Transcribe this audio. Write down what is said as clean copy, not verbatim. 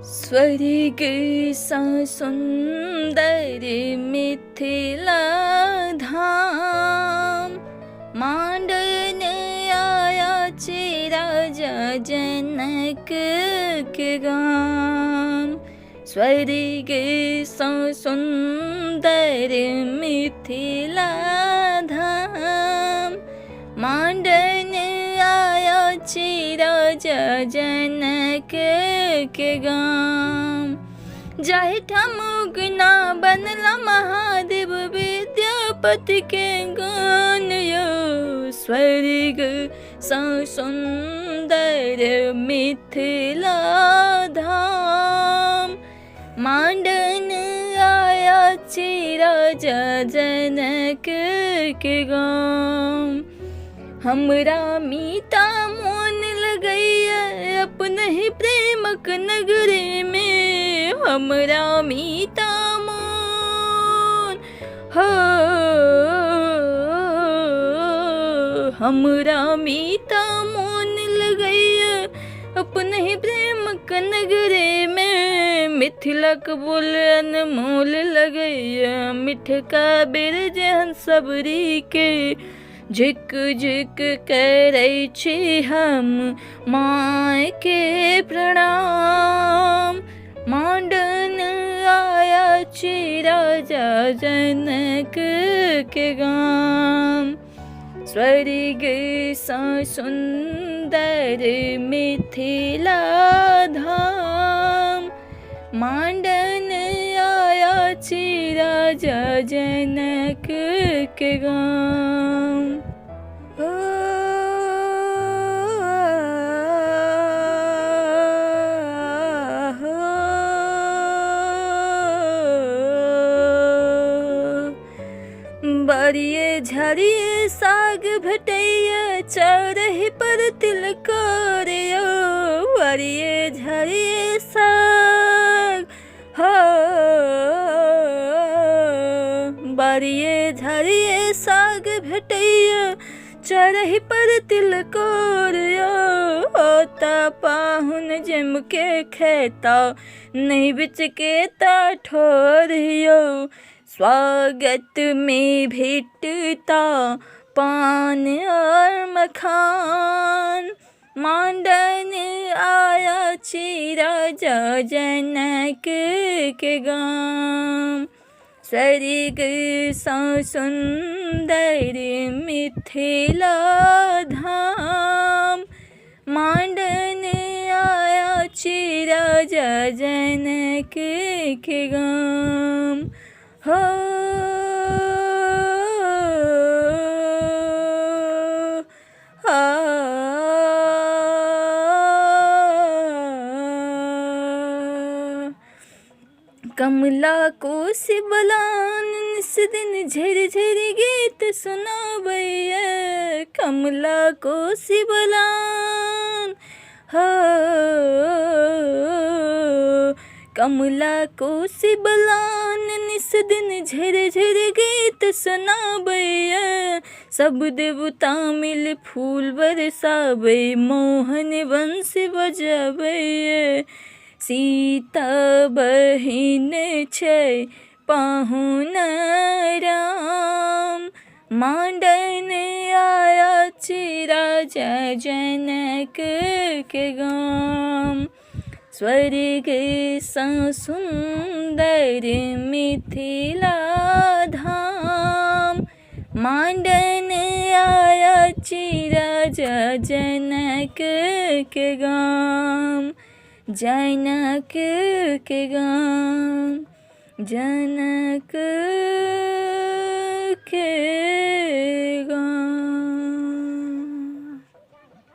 स्वर्ग सा सुंदर मिथिला धाम, मांडन आया राजा जनक के गाम। स्वर्ग सा सुंदर मिथिला धाम, मांडन आया राजा जनक के गाम। जाहि ठमुगना बनला महादेव विद्यापति के गान यो। स्वर्ग सा सुंदर मिथिला धाम, मांडन आया राजा जनक के गाम। हमरा मीता मोन लगैया अपने ही प्रेमक नगरी में। हमरा मीता मोन हो, हमरा मीता मोन लगैया अपने ही प्रेमक नगरी में। मिथिलक बोल अनमोल लगैया, मिठका बिरज सबरी के। झिक झिक करै छी हम माय के प्रणाम, मांडन आया राजा जनक के गाम। स्वर्ग सा सुंदर मिथिला धाम, मांडन आया राजा जनक के गाम। बारिये झाड़िये साग भेटैया, चरही पर तिलकोर यो। बारिये झाड़िये साग हो, बारिये झाड़िये साग भेटैया, चरही पर तिलकोर यो। होता पाहुन जम के खेता, नहीं बिच के ता ठोर यो। स्वागत में भेटता पान और मखान, मांडन आया राजा जनक के गाम। स्वर्ग सा सुंदर मिथिला धाम, मांडन आया राजा जनक के गाम। हो कमला को सिबलान निस दिन झर झर गीत सुनावैया। कमला को सिबलान हो, कमला को सिबलान निस दिन झर झर गीत सुनावैया। सब देवता मिल फूल बरसावे, मोहन बंसी बजावैया। सीता बहिन छै पाहुन राम, मांडन आया राजा जनक के गाम। स्वर्ग सा सुंदर मिथिला धाम, मांडन आया राजा जनक के गाम। जनक के गाम, जनक